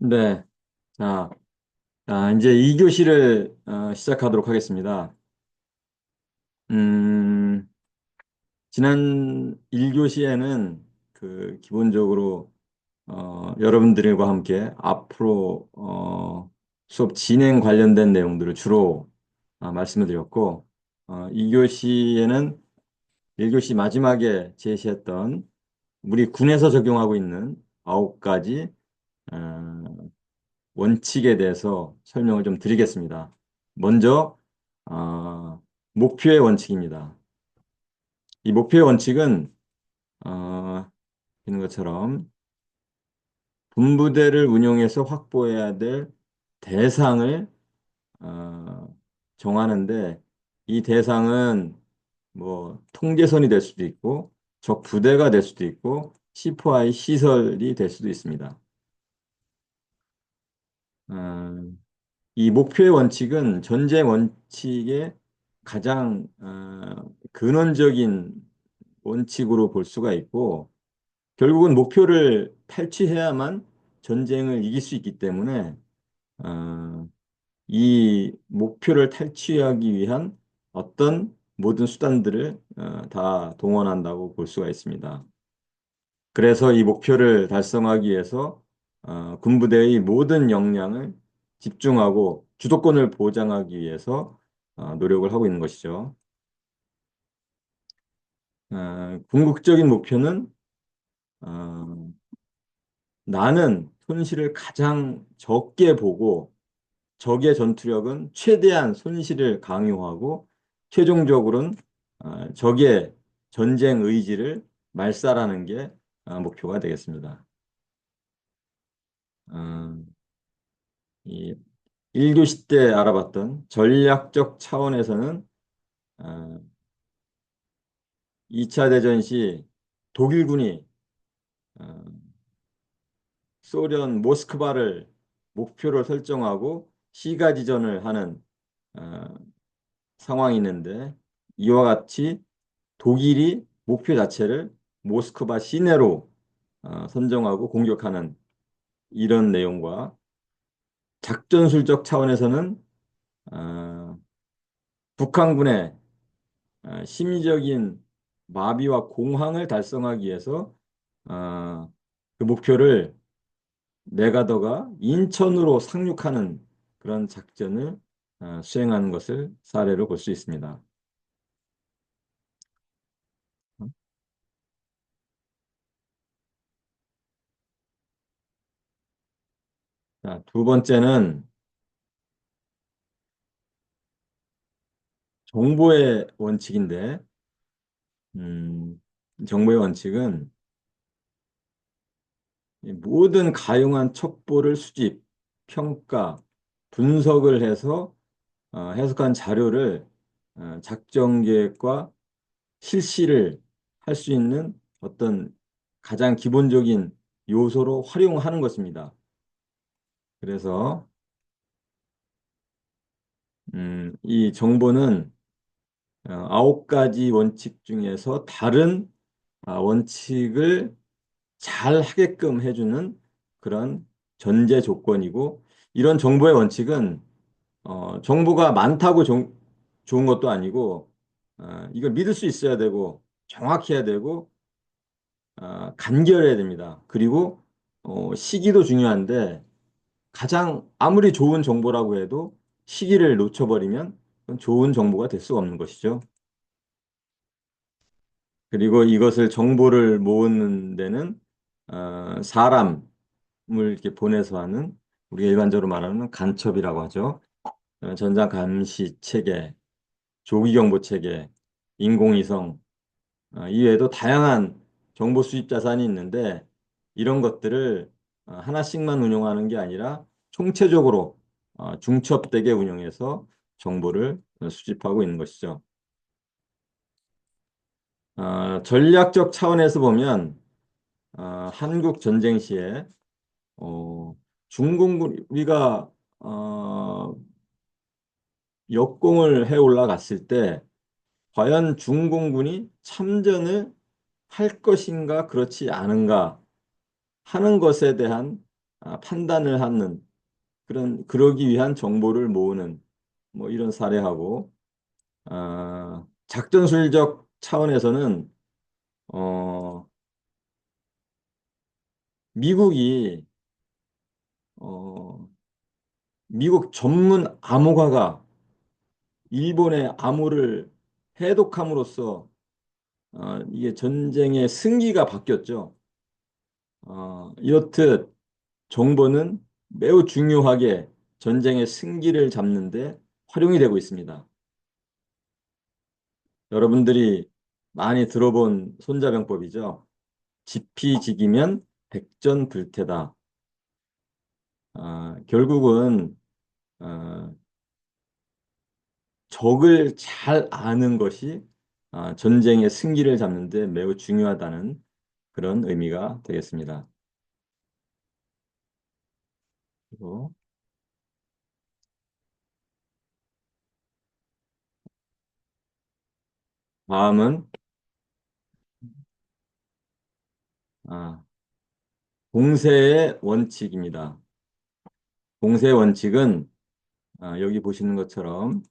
네. 자, 이제 2교시를 시작하도록 하겠습니다. 음, 지난 1교시에는 기본적으로 여러분들과 함께 앞으로 수업 진행 관련된 내용들을 주로 말씀을 드렸고, 2교시에는 1교시 마지막에 제시했던 우리 군에서 적용하고 있는 9가지 원칙에 대해서 설명을 좀 드리겠습니다. 먼저 목표의 원칙입니다. 이 목표의 원칙은 있는 것처럼 분부대를 운용해서 확보해야 될 대상을 어, 정하는데, 이 대상은 뭐 통제선이 될 수도 있고 적 부대가 될 수도 있고 C4I 시설이 될 수도 있습니다. 어, 이 목표의 원칙은 전쟁 원칙의 가장 근원적인 원칙으로 볼 수가 있고, 결국은 목표를 탈취해야만 전쟁을 이길 수 있기 때문에 어, 이 목표를 탈취하기 위한 어떤 모든 수단들을 다 동원한다고 볼 수가 있습니다. 그래서 이 목표를 달성하기 위해서 군부대의 모든 역량을 집중하고 주도권을 보장하기 위해서 노력을 하고 있는 것이죠. 궁극적인 목표는 어, 나는 손실을 가장 적게 보고 적의 전투력은 최대한 손실을 강요하고 최종적으로는 적의 전쟁 의지를 말살하는 게 목표가 되겠습니다. 어, 이 1교시 때 알아봤던 전략적 차원에서는 어, 2차 대전 시 독일군이 어, 소련 모스크바를 목표로 설정하고 시가지전을 하는 어, 상황이 있는데, 이와 같이 독일이 목표 자체를 모스크바 시내로 선정하고 공격하는 이런 내용과, 작전술적 차원에서는 어, 북한군의 심리적인 마비와 공황을 달성하기 위해서 어, 그 목표를 메가더가 인천으로 상륙하는 그런 작전을 수행하는 것을 사례로 볼 수 있습니다. 자, 두 번째는 정보의 원칙인데, 정보의 원칙은 이 모든 가용한 첩보를 수집, 평가, 분석을 해서 해석한 자료를 작전 계획과 실시를 할 수 있는 어떤 가장 기본적인 요소로 활용하는 것입니다. 그래서 이 정보는 9가지 원칙 중에서 다른 원칙을 잘 하게끔 해주는 그런 전제 조건이고, 이런 정보의 원칙은 정보가 많다고 좋은 것도 아니고, 이걸 믿을 수 있어야 되고 정확해야 되고 간결해야 됩니다. 그리고 시기도 중요한데, 가장 아무리 좋은 정보라고 해도 시기를 놓쳐버리면 그건 좋은 정보가 될 수가 없는 것이죠. 그리고 이것을 정보를 모으는 데는 사람을 이렇게 보내서 하는, 우리가 일반적으로 말하는 간첩이라고 하죠. 전장 감시 체계, 조기 경보 체계, 인공위성, 이외에도 다양한 정보 수집 자산이 있는데, 이런 것들을 하나씩만 운용하는 게 아니라 총체적으로 중첩되게 운영해서 정보를 수집하고 있는 것이죠. 전략적 차원에서 보면 한국 전쟁 시에 중공군 우리가 역공을 해 올라갔을 때 과연 중공군이 참전을 할 것인가 그렇지 않은가 하는 것에 대한 판단을 하는 그러기 위한 정보를 모으는 뭐 이런 사례하고 작전술적 차원에서는 어, 미국이 어, 미국 전문 암호가가 일본의 암호를 해독함으로써 이게 전쟁의 승기가 바뀌었죠. 이렇듯 정보는 매우 중요하게 전쟁의 승기를 잡는데 활용이 되고 있습니다. 여러분들이 많이 들어본 손자병법이죠. 지피지기면 백전불태다. 결국은 어, 적을 잘 아는 것이 전쟁의 승기를 잡는데 매우 중요하다는 그런 의미가 되겠습니다. 그리고 다음은 아, 공세의 원칙입니다. 공세의 원칙은 여기 보시는 것처럼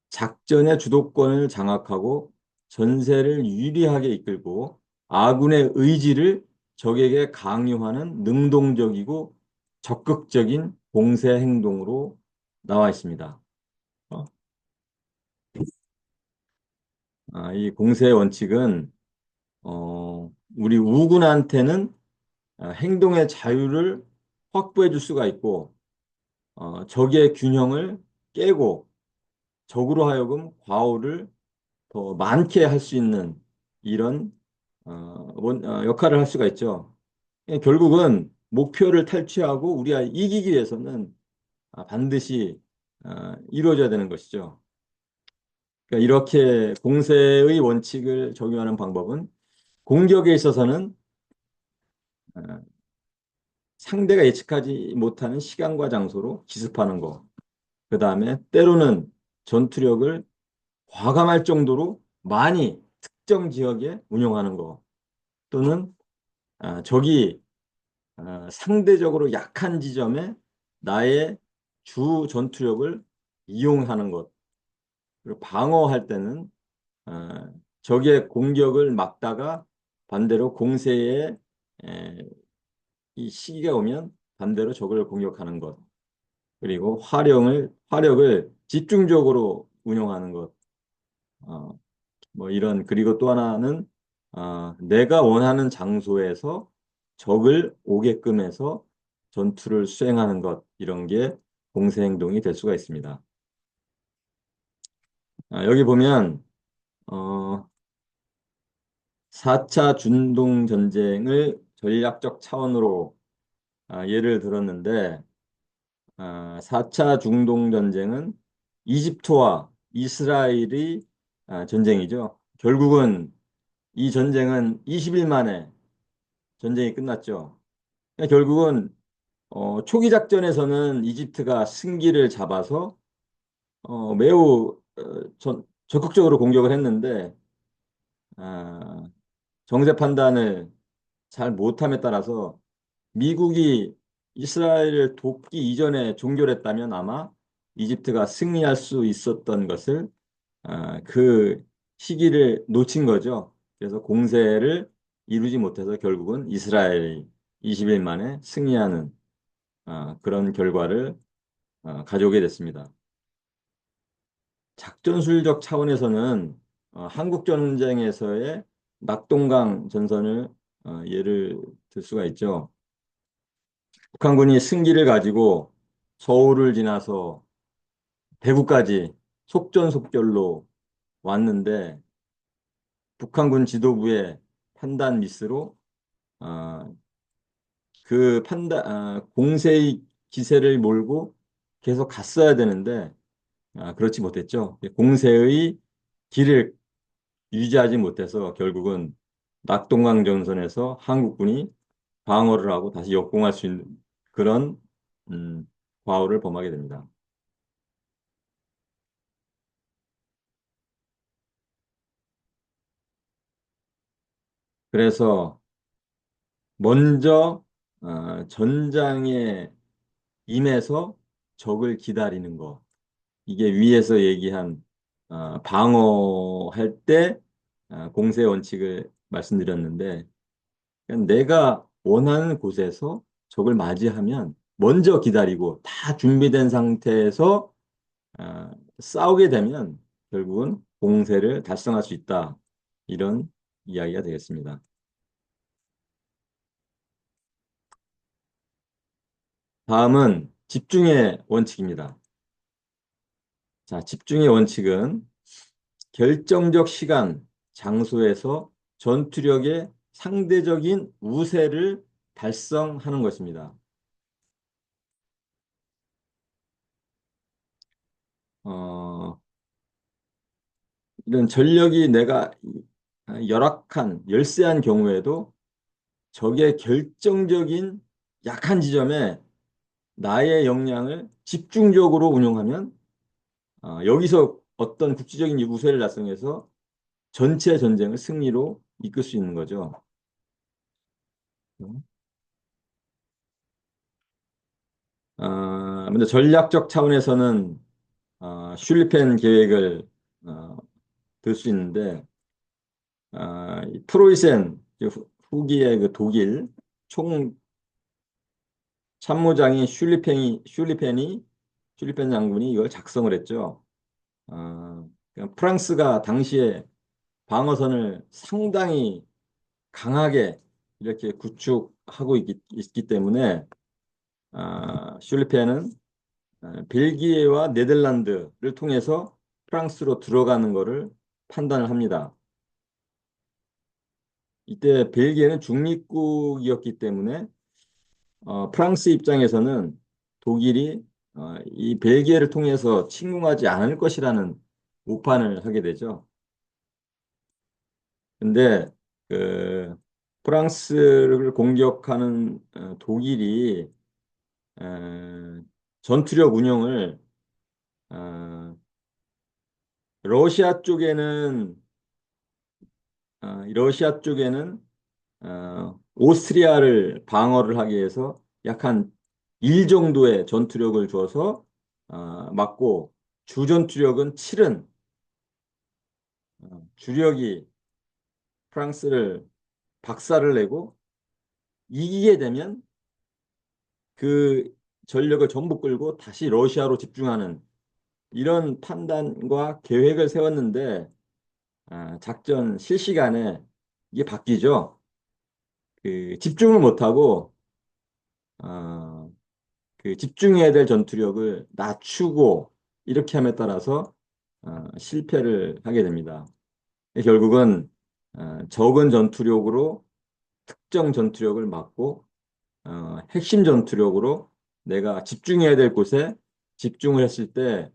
작전의 주도권을 장악하고 전세를 유리하게 이끌고 아군의 의지를 적에게 강요하는 능동적이고 적극적인 공세 행동으로 나와 있습니다. 어, 이 공세의 원칙은 우리 우군한테는 행동의 자유를 확보해 줄 수가 있고 적의 균형을 깨고 적으로 하여금 과오를 더 많게 할 수 있는 이런 역할을 할 수가 있죠. 결국은 목표를 탈취하고 우리가 이기기 위해서는 반드시 이루어져야 되는 것이죠. 그러니까 이렇게 공세의 원칙을 적용하는 방법은 공격에 있어서는 어, 상대가 예측하지 못하는 시간과 장소로 기습하는 거. 그 다음에 때로는 전투력을 과감할 정도로 많이 특정 지역에 운용하는 거. 또는 적이 상대적으로 약한 지점에 나의 주 전투력을 이용하는 것. 그리고 방어할 때는 적의 공격을 막다가 반대로 공세의 에, 이 시기가 오면 반대로 적을 공격하는 것. 그리고 화력을 집중적으로 운용하는 것. 어, 뭐 이런 그리고 또 하나는 내가 원하는 장소에서 적을 오게끔 해서 전투를 수행하는 것 이런 게 공세 행동이 될 수가 있습니다. 여기 보면 어, 4차 중동 전쟁을 전략적 차원으로 예를 들었는데 4차 중동 전쟁은 이집트와 이스라엘이 전쟁이죠. 결국은 이 전쟁은 20일 만에 전쟁이 끝났죠. 그러니까 결국은 초기 작전에서는 이집트가 승기를 잡아서 매우 적극적으로 공격을 했는데 아, 정세 판단을 잘 못함에 따라서 미국이 이스라엘을 돕기 이전에 종결했다면 아마 이집트가 승리할 수 있었던 것을 그 시기를 놓친 거죠. 그래서 공세를 이루지 못해서 결국은 이스라엘이 20일 만에 승리하는 그런 결과를 가져오게 됐습니다. 작전술적 차원에서는 한국전쟁에서의 낙동강 전선을 예를 들 수가 있죠. 북한군이 승기를 가지고 서울을 지나서 대구까지 속전속결로 왔는데 북한군 지도부의 판단 미스로 어, 공세의 기세를 몰고 계속 갔어야 되는데 그렇지 못했죠. 공세의 길을 유지하지 못해서 결국은 낙동강 전선에서 한국군이 방어를 하고 다시 역공할 수 있는 그런 음, 과오를 범하게 됩니다. 그래서 먼저 전장에 임해서 적을 기다리는 거. 이게 위에서 얘기한 방어할 때 공세 원칙을 말씀드렸는데 그냥 내가 원하는 곳에서 적을 맞이하면 먼저 기다리고 다 준비된 상태에서 싸우게 되면 결국은 공세를 달성할 수 있다. 이런 이야기가 되겠습니다. 다음은 집중의 원칙입니다. 자, 집중의 원칙은 결정적 시간, 장소에서 전투력의 상대적인 우세를 달성하는 것입니다. 어, 이런 전력이 내가 열악한, 열세한 경우에도 적의 결정적인 약한 지점에 나의 역량을 집중적으로 운용하면 여기서 어떤 국지적인 우세를 달성해서 전체 전쟁을 승리로 이끌 수 있는 거죠. 먼저 전략적 차원에서는 슐리펜 계획을 어, 들 수 있는데 이 프로이센 후기의 그 독일 총 참모장이 슐리펜 장군이 이걸 작성을 했죠. 그러니까 프랑스가 당시에 방어선을 상당히 강하게 이렇게 구축하고 있기 때문에 슐리펜은 벨기에와 네덜란드를 통해서 프랑스로 들어가는 것을 판단을 합니다. 이때 벨기에는 중립국이었기 때문에 프랑스 입장에서는 독일이 이 벨기에를 통해서 침공하지 않을 것이라는 오판을 하게 되죠. 근데 그 프랑스를 공격하는 독일이 어, 전투력 운영을 어, 러시아 쪽에는 러시아 쪽에는 오스트리아를 방어를 하기 위해서 약 한 1 정도의 전투력을 줘서 막고 주전투력은 7은 주력이 프랑스를 박살을 내고 이기게 되면 그 전력을 전부 끌고 다시 러시아로 집중하는 이런 판단과 계획을 세웠는데 작전 실시간에 이게 바뀌죠. 그 집중을 못하고 어, 그 집중해야 될 전투력을 낮추고 이렇게 함에 따라서 실패를 하게 됩니다. 결국은 적은 전투력으로 특정 전투력을 막고 핵심 전투력으로 내가 집중해야 될 곳에 집중을 했을 때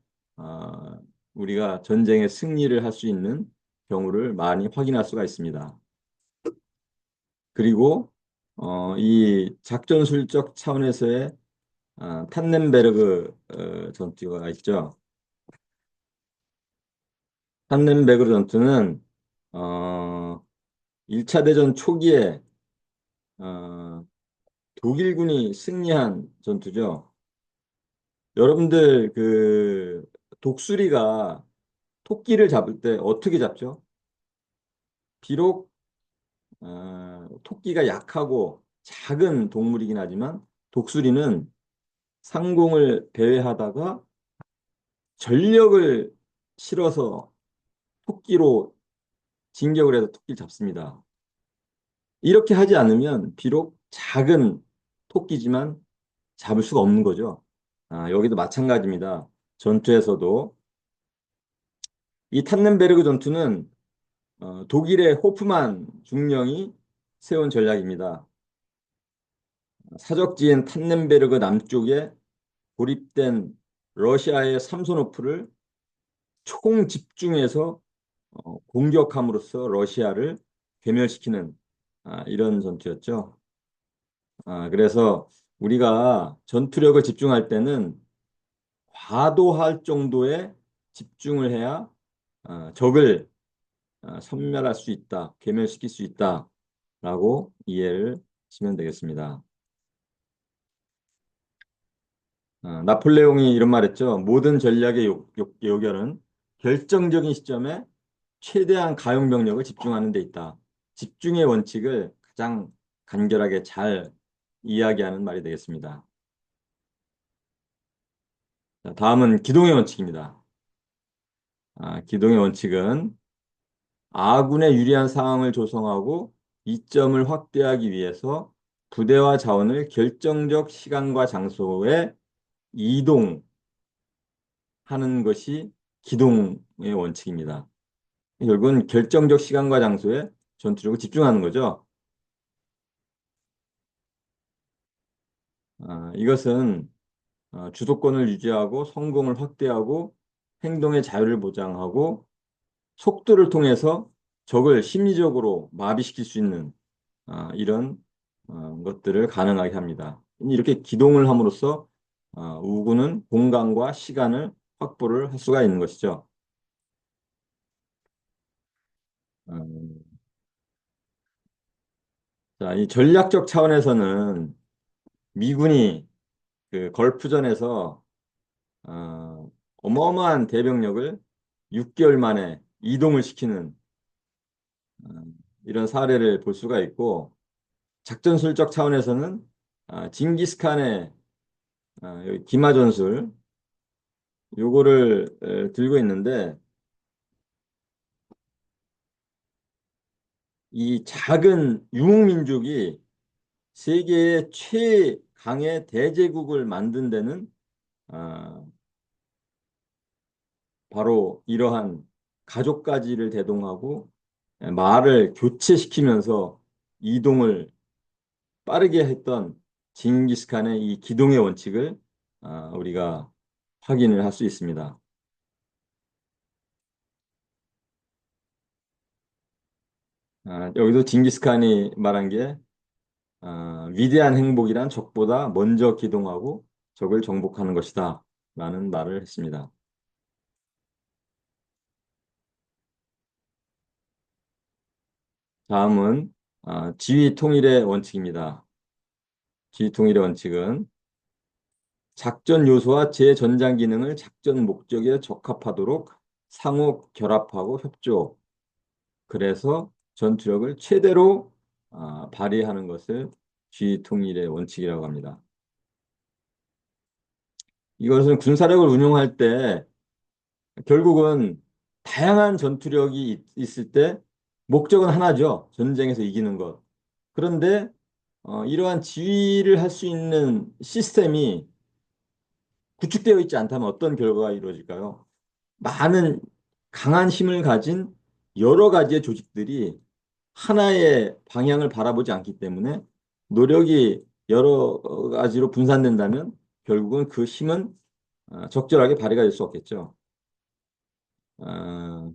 우리가 전쟁의 승리를 할 수 있는 경우를 많이 확인할 수가 있습니다. 그리고 이 작전술적 차원에서의 탄넨베르그 전투가 있죠. 탄넨베르그 전투는 어, 1차 대전 초기에 어, 독일군이 승리한 전투죠. 여러분들 그 독수리가 토끼를 잡을 때 어떻게 잡죠? 비록 토끼가 약하고 작은 동물이긴 하지만 독수리는 상공을 배회하다가 전력을 실어서 토끼로 진격을 해서 토끼를 잡습니다. 이렇게 하지 않으면 비록 작은 토끼지만 잡을 수가 없는 거죠. 여기도 마찬가지입니다. 전투에서도 이 탄넨베르그 전투는 독일의 호프만 중령이 세운 전략입니다. 사적지인 탄넨베르그 남쪽에 고립된 러시아의 삼소노프를 총집중해서 공격함으로써 러시아를 괴멸시키는 이런 전투였죠. 그래서 우리가 전투력을 집중할 때는 과도할 정도의 집중을 해야 적을 섬멸할 수 있다, 괴멸시킬 수 있다라고 이해를 하시면 되겠습니다. 나폴레옹이 이런 말 했죠. 모든 전략의 요결은 결정적인 시점에 최대한 가용 병력을 집중하는 데 있다. 집중의 원칙을 가장 간결하게 잘 이야기하는 말이 되겠습니다. 자, 다음은 기동의 원칙입니다. 기동의 원칙은 아군의 유리한 상황을 조성하고 이점을 확대하기 위해서 부대와 자원을 결정적 시간과 장소에 이동하는 것이 기동의 원칙입니다. 결국은 결정적 시간과 장소에 전투력을 집중하는 거죠. 이것은 주도권을 유지하고 성공을 확대하고 행동의 자유를 보장하고 속도를 통해서 적을 심리적으로 마비시킬 수 있는 이런 것들을 가능하게 합니다. 이렇게 기동을 함으로써 우군은 공간과 시간을 확보를 할 수가 있는 것이죠. 음, 자, 이 전략적 차원에서는 미군이 그 걸프전에서 어마어마한 대병력을 6개월 만에 이동을 시키는 이런 사례를 볼 수가 있고 작전술적 차원에서는 징기스칸의 여기 기마 전술 요거를 들고 있는데 이 작은 유목민족이 세계의 최강의 대제국을 만든 데는 아, 바로 이러한 가족까지를 대동하고 말을 교체시키면서 이동을 빠르게 했던 징기스칸의 이 기동의 원칙을 우리가 확인을 할 수 있습니다. 여기도 징기스칸이 말한 게 위대한 행복이란 적보다 먼저 기동하고 적을 정복하는 것이다 라는 말을 했습니다. 다음은 지휘 통일의 원칙입니다. 지휘 통일의 원칙은 작전 요소와 재전장 기능을 작전 목적에 적합하도록 상호 결합하고 협조. 그래서 전투력을 최대로 발휘하는 것을 지휘 통일의 원칙이라고 합니다. 이것은 군사력을 운용할 때 결국은 다양한 전투력이 있을 때 목적은 하나죠. 전쟁에서 이기는 것. 그런데 이러한 지휘를 할 수 있는 시스템이 구축되어 있지 않다면 어떤 결과가 이루어질까요? 많은 강한 힘을 가진 여러 가지의 조직들이 하나의 방향을 바라보지 않기 때문에 노력이 여러 가지로 분산된다면 결국은 그 힘은 적절하게 발휘가 될 수 없겠죠.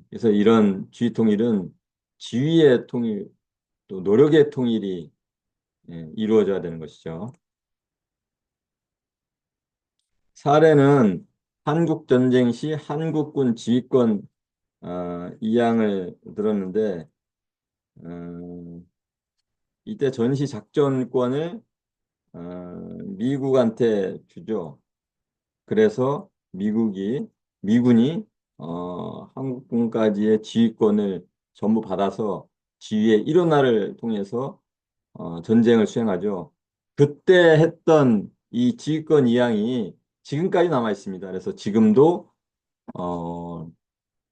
그래서 이런 지휘 통일은 지위의 통일, 또 노력의 통일이 이루어져야 되는 것이죠. 사례는 한국 전쟁 시 한국군 지휘권 이양을 들었는데 어, 이때 전시 작전권을 미국한테 주죠. 그래서 미군이 한국군까지의 지휘권을 전부 받아서 지휘의 일원화를 통해서 전쟁을 수행하죠. 그때 했던 이 지휘권 이양이 지금까지 남아 있습니다. 그래서 지금도 어,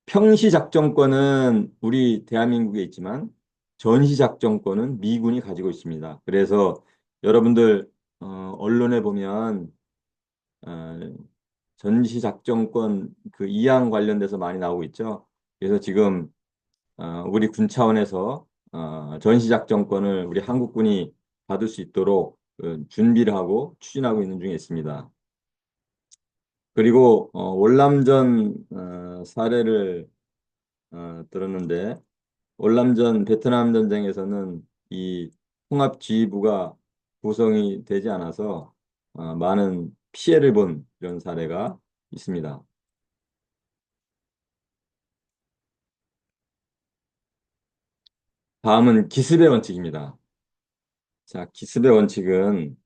평시 작전권은 우리 대한민국에 있지만 전시 작전권은 미군이 가지고 있습니다. 그래서 여러분들 언론에 보면 어, 전시 작전권 그 이양 관련돼서 많이 나오고 있죠. 그래서 지금 우리 군 차원에서 전시 작전권을 우리 한국군이 받을 수 있도록 준비를 하고 추진하고 있는 중에 있습니다. 그리고 월남전 사례를 들었는데 월남전 베트남 전쟁에서는 이 통합지휘부가 구성이 되지 않아서 많은 피해를 본 이런 사례가 있습니다. 다음은 기습의 원칙입니다. 자, 기습의 원칙은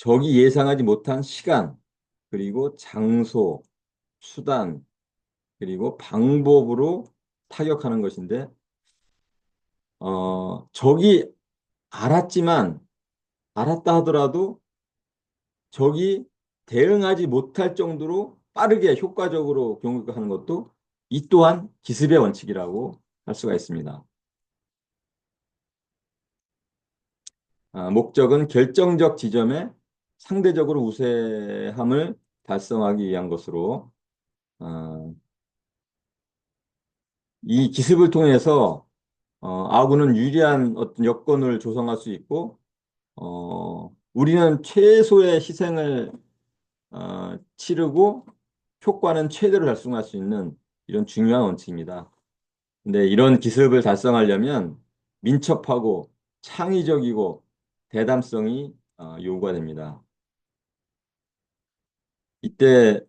적이 예상하지 못한 시간, 그리고 장소, 수단, 그리고 방법으로 타격하는 것인데, 적이 알았지만, 알았다 하더라도 적이 대응하지 못할 정도로 빠르게 효과적으로 공격하는 것도 이 또한 기습의 원칙이라고 할 수가 있습니다. 목적은 결정적 지점에 상대적으로 우세함을 달성하기 위한 것으로 아, 이 기습을 통해서 아군은 유리한 어떤 여건을 조성할 수 있고 우리는 최소의 희생을 치르고 효과는 최대로 달성할 수 있는 이런 중요한 원칙입니다. 근데 이런 기습을 달성하려면 민첩하고 창의적이고 대담성이 요구가 됩니다. 이때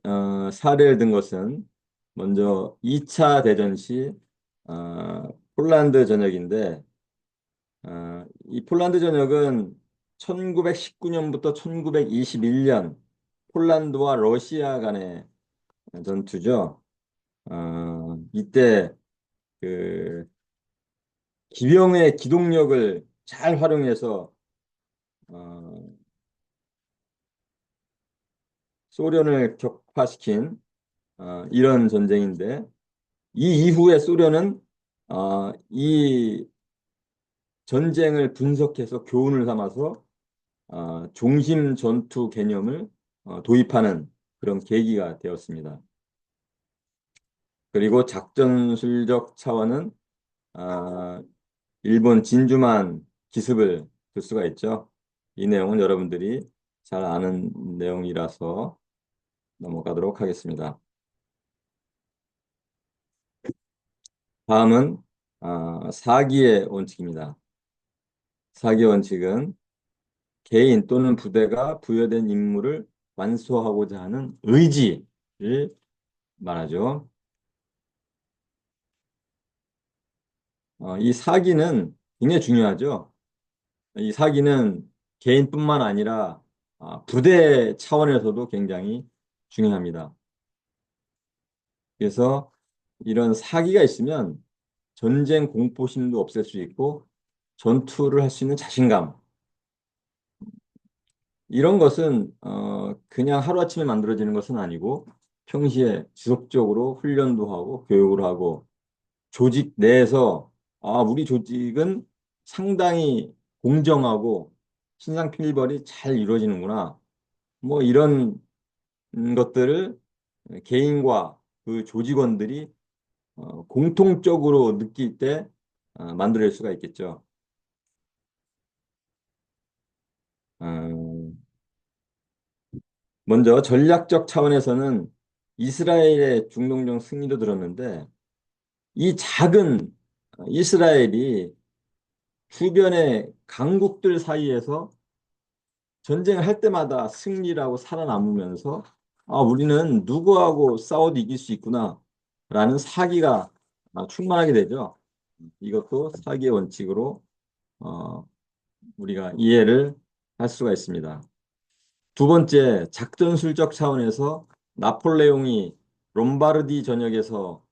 사례를 든 것은 먼저 2차 대전 시 폴란드 전역인데 이 폴란드 전역은 1919년부터 1921년 폴란드와 러시아 간의 전투죠. 이때 그 기병의 기동력을 잘 활용해서 어, 소련을 격파시킨 이런 전쟁인데 이 이후에 소련은 이 전쟁을 분석해서 교훈을 삼아서 종심 전투 개념을 도입하는 그런 계기가 되었습니다. 그리고 작전술적 차원은 아, 일본 진주만 기습을 들 수가 있죠. 이 내용은 여러분들이 잘 아는 내용이라서 넘어가도록 하겠습니다. 다음은 사기의 원칙입니다. 사기의 원칙은 개인 또는 부대가 부여된 임무를 완수하고자 하는 의지를 말하죠. 이 사기는 굉장히 중요하죠. 이 사기는 개인뿐만 아니라 부대 차원에서도 굉장히 중요합니다. 그래서 이런 사기가 있으면 전쟁 공포심도 없앨 수 있고 전투를 할 수 있는 자신감 이런 것은 그냥 하루아침에 만들어지는 것은 아니고 평시에 지속적으로 훈련도 하고 교육을 하고 조직 내에서 우리 조직은 상당히 공정하고 신상필벌이 잘 이루어지는구나. 뭐 이런 것들을 개인과 그 조직원들이 공통적으로 느낄 때 만들어낼 수가 있겠죠. 어, 먼저 전략적 차원에서는 이스라엘의 중동전 승리도 들었는데 이 작은 이스라엘이 주변의 강국들 사이에서 전쟁을 할 때마다 승리라고 살아남으면서 우리는 누구하고 싸워도 이길 수 있구나 라는 사기가 충만하게 되죠. 이것도 사기의 원칙으로 어, 우리가 이해를 할 수가 있습니다. 두 번째, 작전술적 차원에서 나폴레옹이 롬바르디 전역에서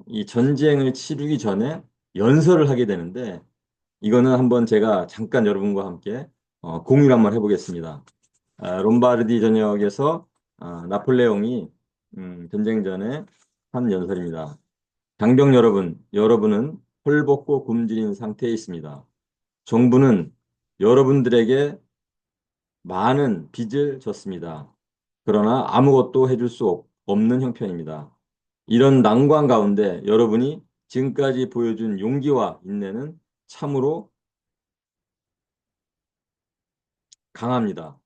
이 전쟁을 치르기 전에 연설을 하게 되는데 이거는 한번 제가 잠깐 여러분과 함께 공유를 한번 해보겠습니다. 롬바르디 전역에서 나폴레옹이 전쟁 전에 한 연설입니다. 장병 여러분, 여러분은 헐벗고 굶주린 상태에 있습니다. 정부는 여러분들에게 많은 빚을 졌습니다. 그러나 아무것도 해줄 수 없는 형편입니다. 이런 난관 가운데 여러분이 지금까지 보여준 용기와 인내는 참으로 강합니다.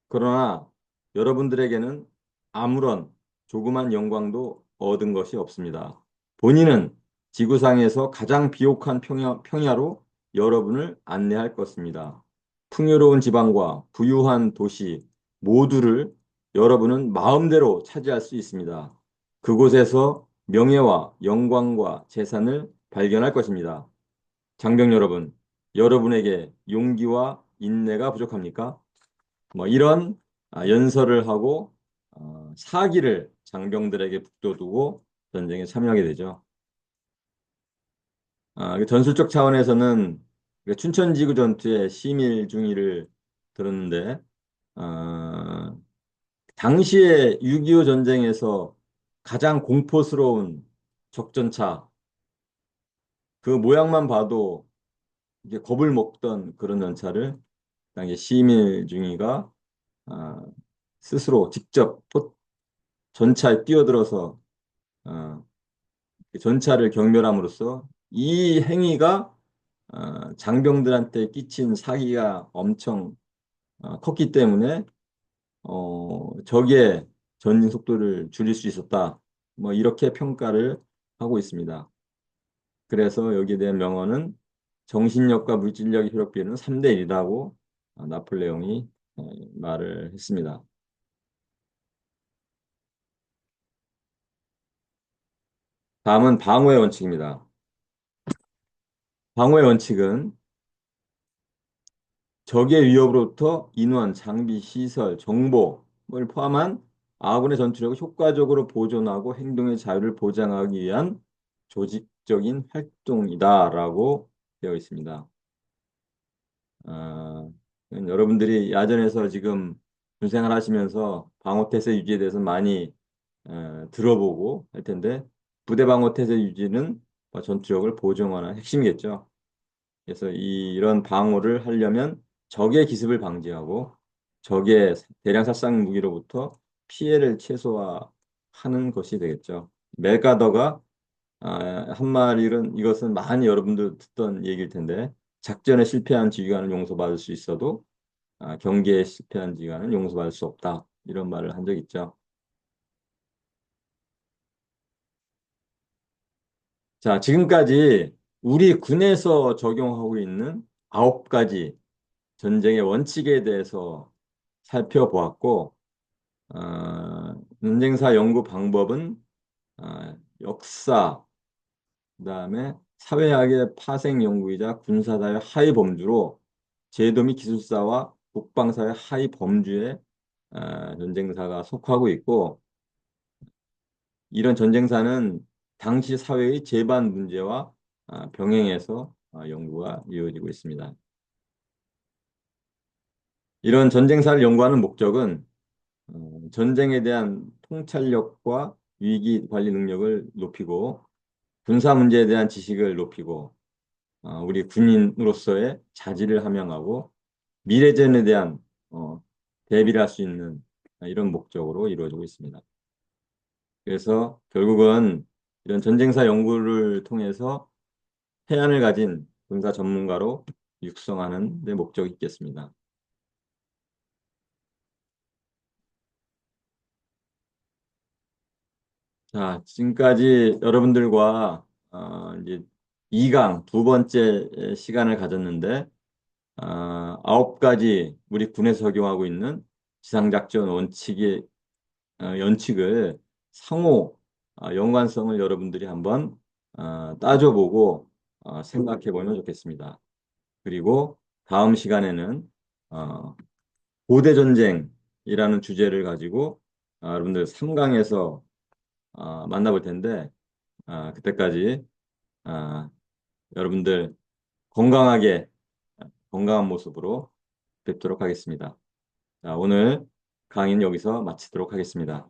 그러나 여러분들에게는 아무런 조그만 영광도 얻은 것이 없습니다. 본인은 지구상에서 가장 비옥한 평야로 여러분을 안내할 것입니다. 풍요로운 지방과 부유한 도시 모두를 여러분은 마음대로 차지할 수 있습니다. 그곳에서 명예와 영광과 재산을 발견할 것입니다. 장병 여러분, 여러분에게 용기와 인내가 부족합니까? 뭐 이런 연설을 하고 사기를 장병들에게 북돋우고 전쟁에 참여하게 되죠. 그 전술적 차원에서는 그 춘천지구 전투의 심일중위를 들었는데 어, 당시에 6.25 전쟁에서 가장 공포스러운 적전차 그 모양만 봐도 이게 겁을 먹던 그런 전차를 당시 심일중위가 아, 스스로 직접 전차에 뛰어들어서 어, 전차를 경멸함으로써 이 행위가 장병들한테 끼친 사기가 엄청 컸기 때문에 적의 전진 속도를 줄일 수 있었다. 뭐 이렇게 평가를 하고 있습니다. 그래서 여기에 대한 명언은 정신력과 물질력의 효력 비율은 3대 1이라고 나폴레옹이 말을 했습니다. 다음은 방어의 원칙입니다. 방어의 원칙은 적의 위협으로부터 인원, 장비, 시설, 정보를 포함한 아군의 전투력을 효과적으로 보존하고 행동의 자유를 보장하기 위한 조직적인 활동이다라고 되어 있습니다. 아, 여러분들이 야전에서 지금 군생활 하시면서 방어태세 유지에 대해서 많이 들어보고 할 텐데 부대 방어태세 유지는 전투력을 보존하는 핵심이겠죠. 그래서 이런 방어를 하려면 적의 기습을 방지하고 적의 대량殺傷 무기로부터 피해를 최소화하는 것이 되겠죠. 멜가더가 한 말일은 이것은 많이 여러분들 듣던 얘기일 텐데 작전에 실패한 지휘관은 용서받을 수 있어도 경기에 실패한 지휘관은 용서받을 수 없다. 이런 말을 한 적 있죠. 자, 지금까지 우리 군에서 적용하고 있는 9가지 전쟁의 원칙에 대해서 살펴보았고, 전쟁사 연구 방법은 역사, 그다음에 사회학의 파생 연구이자 군사사의 하위 범주로 제도 및 기술사와 국방사의 하위 범주에 전쟁사가 속하고 있고, 이런 전쟁사는 당시 사회의 재반 문제와 병행해서 연구가 이루어지고 있습니다. 이런 전쟁사를 연구하는 목적은 전쟁에 대한 통찰력과 위기 관리 능력을 높이고 군사 문제에 대한 지식을 높이고 우리 군인으로서의 자질을 함양하고 미래전에 대한 대비를 할 수 있는 이런 목적으로 이루어지고 있습니다. 그래서 결국은 이런 전쟁사 연구를 통해서 해안을 가진 군사 전문가로 육성하는 데 목적이 있겠습니다. 자, 지금까지 여러분들과 이제 2강 두 번째 시간을 가졌는데 9가지 우리 군에서 적용하고 있는 지상작전 원칙의 연칙을 상호 연관성을 여러분들이 한번 따져보고 생각해 보면 좋겠습니다. 그리고 다음 시간에는 어, 고대 전쟁이라는 주제를 가지고 여러분들 3강에서 만나볼 텐데 그때까지 아, 여러분들 건강하게 건강한 모습으로 뵙도록 하겠습니다. 자, 오늘 강의는 여기서 마치도록 하겠습니다.